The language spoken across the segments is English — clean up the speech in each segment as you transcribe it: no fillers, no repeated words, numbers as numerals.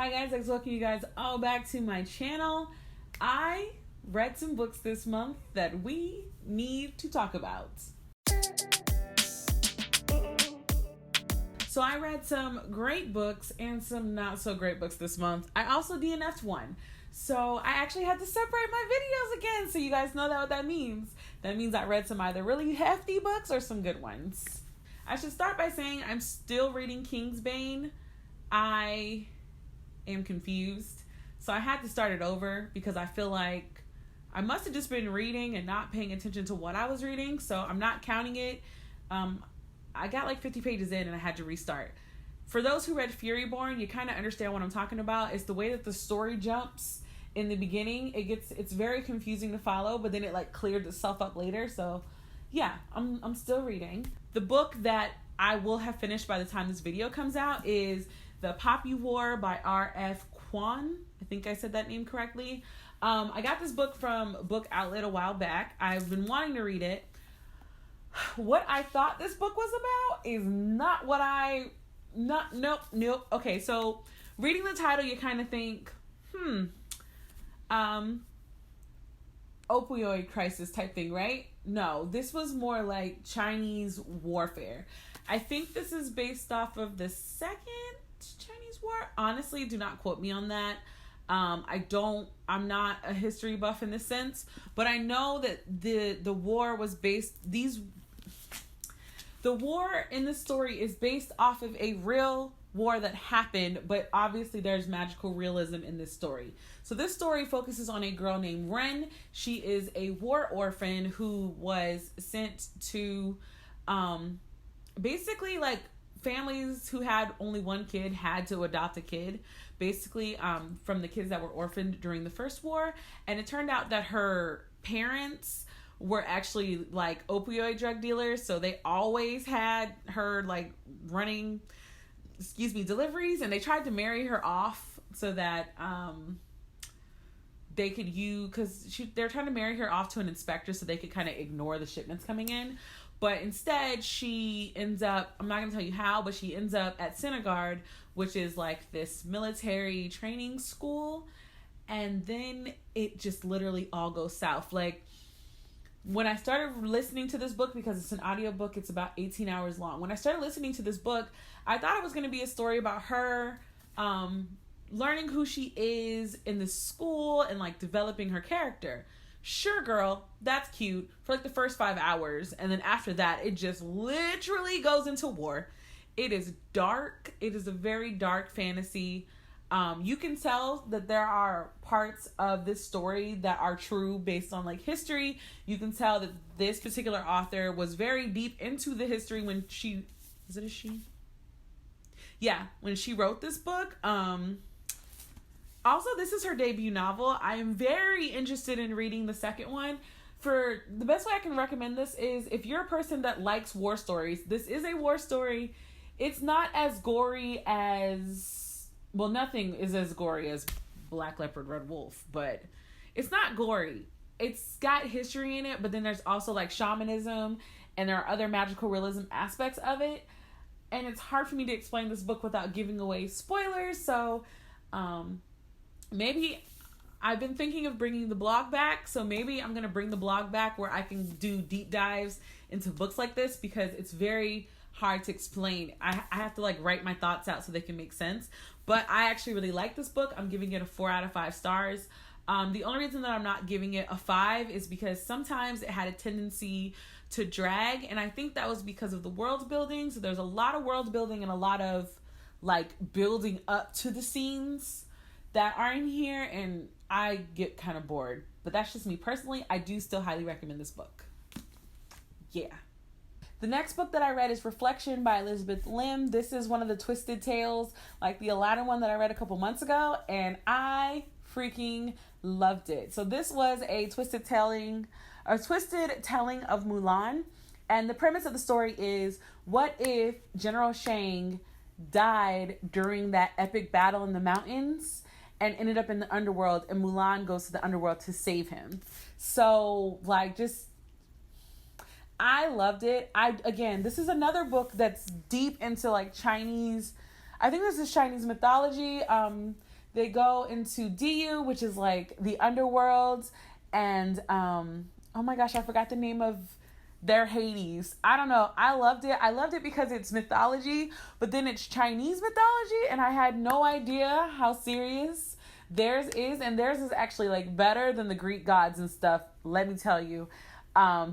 Hi guys, let's welcome you guys all back to my channel. I read some books this month that we need to talk about. So I read some great books and some not so great books this month. I also DNF'd one. So I actually had to separate my videos again, so you guys know what that means. That means I read some either really hefty books or some good ones. I should start by saying I'm still reading Kingsbane. I am confused. So I had to start it over because I feel like I must have just been reading and not paying attention to what I was reading. So I'm not counting it. I got like 50 pages in and I had to restart. For those who read Furyborn, you kind of understand what I'm talking about. It's the way that the story jumps in the beginning. It's very confusing to follow, but then it like cleared itself up later. So yeah, I'm still reading. The book that I will have finished by the time this video comes out is The Poppy War by R.F. Kuang. I think I said that name correctly. I got this book from Book Outlet a while back. I've been wanting to read it. What I thought this book was about is not what nope. Okay, so reading the title, you kind of think, opioid crisis type thing, right? No, this was more like Chinese warfare. I think this is based off of the Second Chinese War. Honestly, do not quote me on that. I'm not a history buff in this sense, but I know that the war was the war in this story is based off of a real war that happened, but obviously there's magical realism in this story. So this story focuses on a girl named Ren. She is a war orphan who was sent to, basically like families who had only one kid had to adopt a kid, basically, from the kids that were orphaned during the First War. And it turned out that her parents were actually like opioid drug dealers. So they always had her like running, deliveries, and they tried to marry her off so that they could they're trying to marry her off to an inspector so they could kind of ignore the shipments coming in. But instead she ends up, I'm not going to tell you how, but she ends up at Senegard, which is like this military training school. And then it just literally all goes south. Like, when I started listening to this book, because it's an audiobook, it's about 18 hours long. When I started listening to this book, I thought it was going to be a story about her learning who she is in this school and like developing her character. Sure, girl, that's cute for like the first 5 hours. And then after that, it just literally goes into war. It is dark. It is a very dark fantasy. You can tell that there are parts of this story that are true based on like history. You can tell that this particular author was very deep into the history when she, is it a she? Yeah, when she wrote this book. Also, this is her debut novel. I am very interested in reading the second one. For the best way I can recommend this is if you're a person that likes war stories, this is a war story. It's not as gory as, well, nothing is as gory as Black Leopard, Red Wolf, but it's not gory. It's got history in it, but then there's also like shamanism and there are other magical realism aspects of it. And it's hard for me to explain this book without giving away spoilers. So, maybe I've been thinking of bringing the blog back. So maybe I'm going to bring the blog back where I can do deep dives into books like this because it's very hard to explain. I have to like write my thoughts out so they can make sense. But I actually really like this book. I'm giving it a 4 out of 5 stars. The only reason that I'm not giving it a 5 is because sometimes it had a tendency to drag. And I think that was because of the world building. So there's a lot of world building and a lot of like building up to the scenes that are in here. And I get kind of bored. But that's just me personally. I do still highly recommend this book. Yeah. The next book that I read is Reflection by Elizabeth Lim. This is one of the twisted tales, like the Aladdin one that I read a couple months ago, and I freaking loved it. So this was a twisted telling of Mulan, and the premise of the story is, what if General Shang died during that epic battle in the mountains and ended up in the underworld, and Mulan goes to the underworld to save him? So like, just I loved it. Again, this is another book that's deep into like Chinese, I think this is Chinese mythology. They go into DU, which is like the underworld, and oh my gosh, I forgot the name of their Hades. I don't know. I loved it. I loved it because it's mythology, but then it's Chinese mythology, and I had no idea how serious theirs is, and theirs is actually like better than the Greek gods and stuff, let me tell you.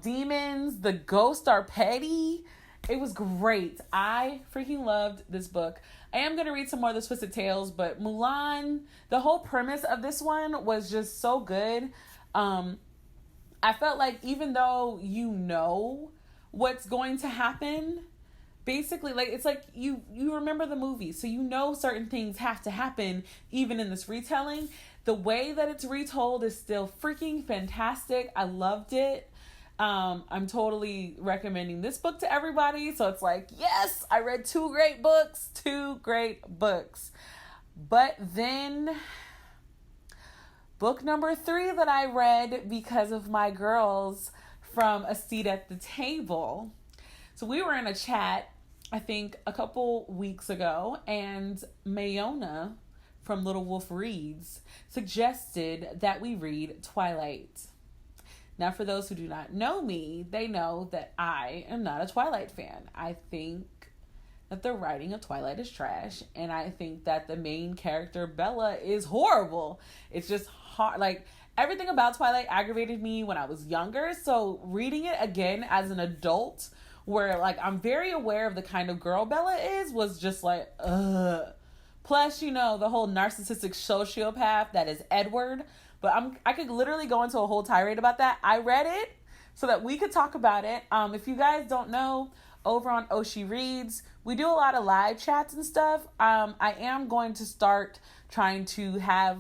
Demons, the ghosts are petty. It was great. I freaking loved this book. I am going to read some more of the Twisted Tales, but Mulan, the whole premise of this one was just so good. I felt like even though you know what's going to happen, basically, like, it's like you remember the movie, so you know certain things have to happen even in this retelling. The way that it's retold is still freaking fantastic. I loved it. I'm totally recommending this book to everybody. So it's like, yes, I read two great books. But then book number 3 that I read because of my girls from A Seat at the Table. So we were in a chat, I think a couple weeks ago, and Mayona from Little Wolf Reads suggested that we read Twilight. Now, for those who do not know me, they know that I am not a Twilight fan. I think that the writing of Twilight is trash, and I think that the main character, Bella, is horrible. It's just hard. Like, everything about Twilight aggravated me when I was younger, so reading it again as an adult, where, like, I'm very aware of the kind of girl Bella is, was just like, ugh. Plus, you know, the whole narcissistic sociopath that is Edward. But I could literally go into a whole tirade about that. I read it so that we could talk about it. If you guys don't know, over on Oshi Reads, we do a lot of live chats and stuff. I am going to start trying to have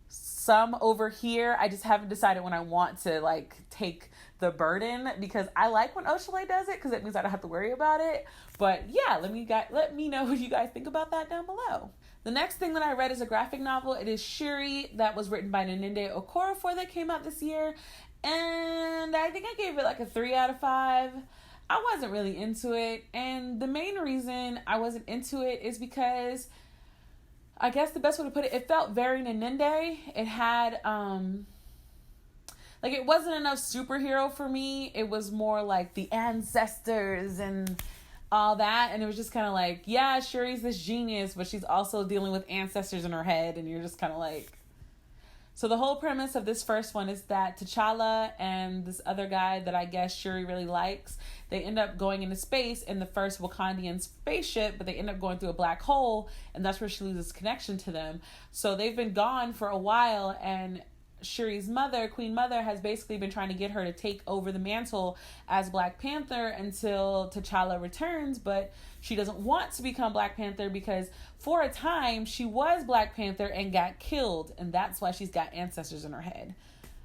some over here. I just haven't decided when I want to, like, take the burden, because I like when Oshale does it, because it means I don't have to worry about it. But yeah, let me know what you guys think about that down below. The next thing that I read is a graphic novel. It is Shuri, that was written by Naninde Okorafor, that came out this year. And I think I gave it like a 3 out of 5. I wasn't really into it. And the main reason I wasn't into it is because, I guess the best way to put it, it felt very Naninde. It had, like, it wasn't enough superhero for me. It was more like the ancestors and all that, and it was just kind of like, yeah, Shuri's this genius, but she's also dealing with ancestors in her head, and you're just kind of like... So the whole premise of this first one is that T'Challa and this other guy that I guess Shuri really likes, they end up going into space in the first Wakandian spaceship, but they end up going through a black hole, and that's where she loses connection to them. So they've been gone for a while, and Shuri's mother, Queen Mother, has basically been trying to get her to take over the mantle as Black Panther until T'Challa returns, but she doesn't want to become Black Panther because for a time she was Black Panther and got killed, and that's why she's got ancestors in her head.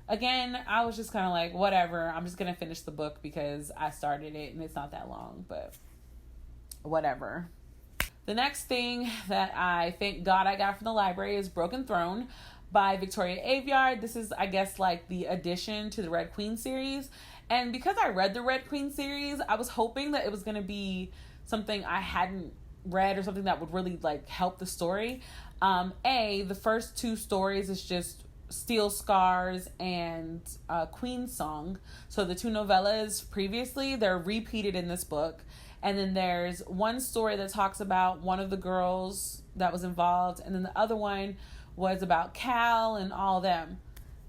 Again, I was just kind of like, whatever, I'm just going to finish the book because I started it and it's not that long, but whatever. The next thing that I thank God I got from the library is Broken Throne by Victoria Aveyard. This is, I guess, like the addition to the Red Queen series. And because I read the Red Queen series, I was hoping that it was going to be something I hadn't read or something that would really, like, help the story. The first 2 stories is just Steel Scars and Queen's Song. So the 2 novellas previously, they're repeated in this book. And then there's one story that talks about one of the girls that was involved, and then the other one was about Cal and all them.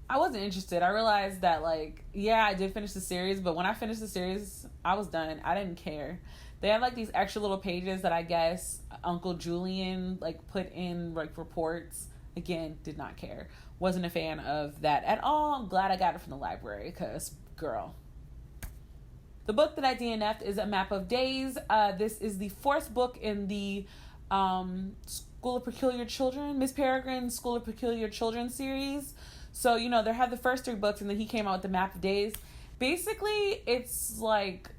I wasn't interested. I realized that, like, yeah, I did finish the series, but when I finished the series, I was done. I didn't care. They had, like, these extra little pages that I guess Uncle Julian, like, put in, like, reports. Again, did not care. Wasn't a fan of that at all. I'm glad I got it from the library, because, girl. The book that I DNF'd is A Map of Days. This is the 4th book in the School of Peculiar Children, Miss Peregrine's School of Peculiar Children series. So, you know, they had the first 3 books, and then he came out with The Map of Days. Basically, it's like,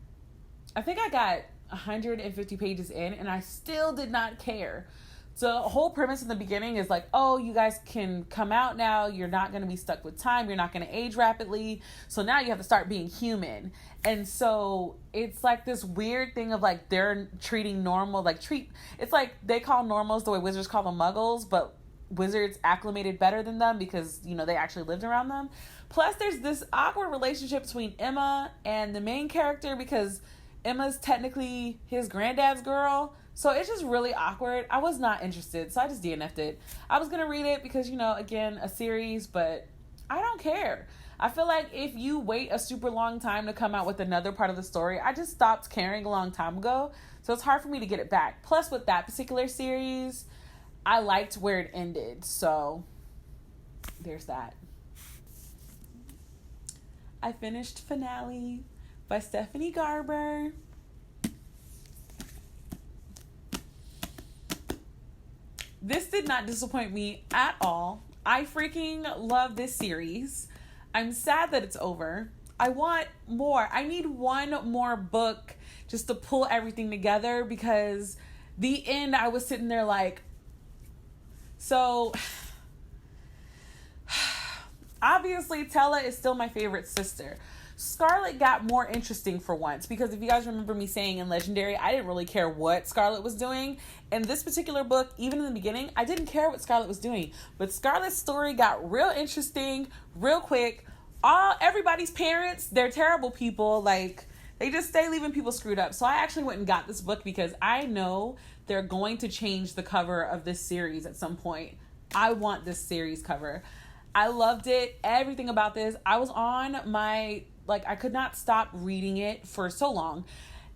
I think I got 150 pages in, and I still did not care. So the whole premise in the beginning is like, oh, you guys can come out now. You're not going to be stuck with time. You're not going to age rapidly. So now you have to start being human. And so it's like this weird thing of like, they're treating normal, it's like they call normals the way wizards call them muggles, but wizards acclimated better than them because, they actually lived around them. Plus, there's this awkward relationship between Emma and the main character because Emma's technically his granddad's girl. So it's just really awkward. I was not interested, so I just DNF'd it. I was going to read it because, again, a series, but I don't care. I feel like if you wait a super long time to come out with another part of the story, I just stopped caring a long time ago. So it's hard for me to get it back. Plus, with that particular series, I liked where it ended. So there's that. I finished Finale by Stephanie Garber. This did not disappoint me at all. I freaking love this series. I'm sad that it's over. I want more. I need one more book just to pull everything together because the end, I was sitting there like, so obviously Tella is still my favorite sister. Scarlet got more interesting for once because if you guys remember me saying in Legendary, I didn't really care what Scarlet was doing. In this particular book, even in the beginning, I didn't care what Scarlet was doing. But Scarlet's story got real interesting, real quick. Everybody's parents, they're terrible people. Like, they just stay leaving people screwed up. So I actually went and got this book because I know they're going to change the cover of this series at some point. I want this series cover. I loved it. Everything about this. I was on my... I could not stop reading it for so long.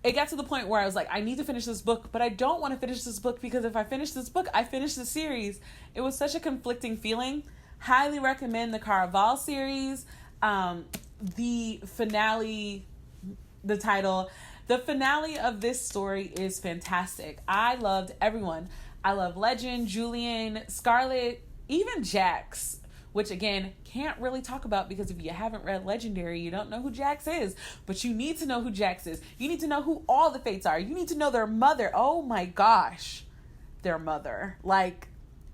It got to the point where I was like, I need to finish this book, but I don't want to finish this book because if I finish this book, I finish the series. It was such a conflicting feeling. Highly recommend the Caraval series. The finale, the title, the finale of this story is fantastic. I loved everyone. I love Legend, Julian, Scarlet, even Jax. Which, again, can't really talk about because if you haven't read Legendary, you don't know who Jax is. But you need to know who Jax is. You need to know who all the Fates are. You need to know their mother. Oh, my gosh. Their mother.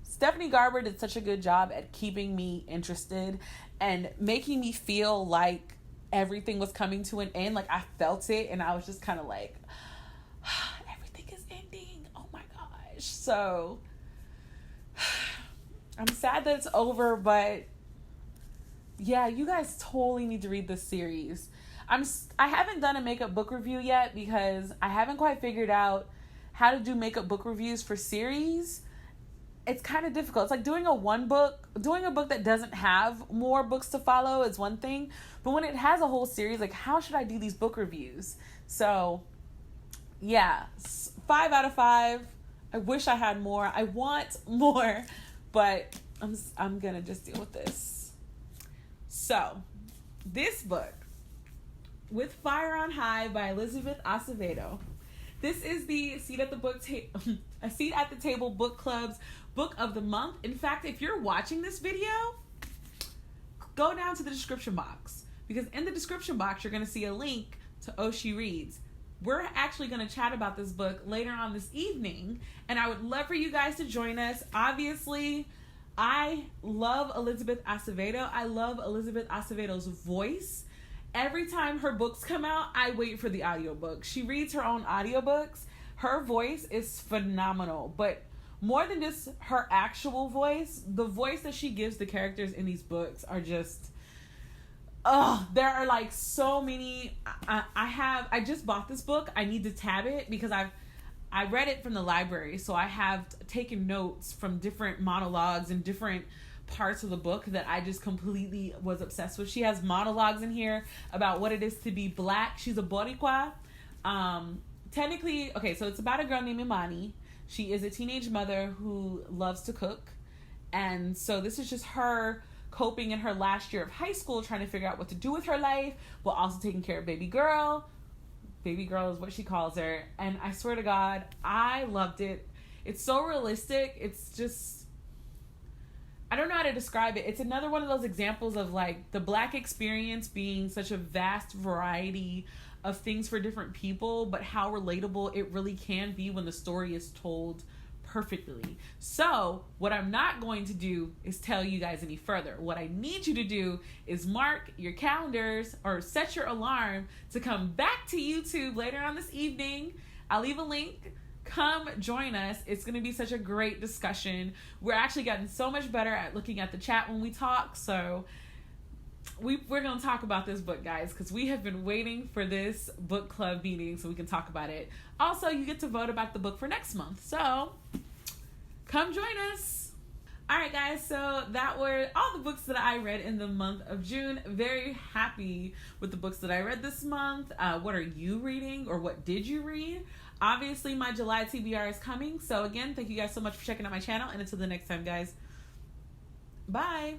Stephanie Garber did such a good job at keeping me interested and making me feel like everything was coming to an end. I felt it, and I was just kind of like, everything is ending. Oh, my gosh. So... I'm sad that it's over, but yeah, you guys totally need to read this series. I haven't done a makeup book review yet because I haven't quite figured out how to do makeup book reviews for series. It's kind of difficult. It's like doing a book that doesn't have more books to follow is one thing, but when it has a whole series, how should I do these book reviews? So yeah, 5 out of 5. I wish I had more. I want more. But I'm going to just deal with this. So, this book, With Fire on High by Elizabeth Acevedo. This is the Seat at the Table Book Club's Book of the Month. In fact, if you're watching this video, go down to the description box. Because in the description box, you're going to see a link to Oh She Reads. We're actually going to chat about this book later on this evening, and I would love for you guys to join us. Obviously, I love Elizabeth Acevedo. I love Elizabeth Acevedo's voice. Every time her books come out, I wait for the audiobook. She reads her own audiobooks. Her voice is phenomenal, but more than just her actual voice, the voice that she gives the characters in these books are just... there are so many. I just bought this book. I need to tab it because I read it from the library. So I have taken notes from different monologues and different parts of the book that I just completely was obsessed with. She has monologues in here about what it is to be Black. She's a Boricua. Technically, okay, so it's about a girl named Imani. She is a teenage mother who loves to cook. And so this is just her coping in her last year of high school, trying to figure out what to do with her life, while also taking care of baby girl. Baby girl is what she calls her. And I swear to God, I loved it. It's so realistic. It's just, I don't know how to describe it. It's another one of those examples of the Black experience being such a vast variety of things for different people, but how relatable it really can be when the story is told perfectly. So what I'm not going to do is tell you guys any further. What I need you to do is mark your calendars or set your alarm to come back to YouTube later on this evening. I'll leave a link come join us. It's going to be such a great discussion. We're actually getting so much better at looking at the chat when we talk. So we're going to talk about this book, guys, because we have been waiting for this book club meeting so we can talk about it. Also, you get to vote about the book for next month. So come join us. All right, guys, so that were all the books that I read in the month of June. Very happy with the books that I read this month. What are you reading, or what did you read? Obviously, my July TBR is coming. So again, thank you guys so much for checking out my channel. And until the next time, guys, bye.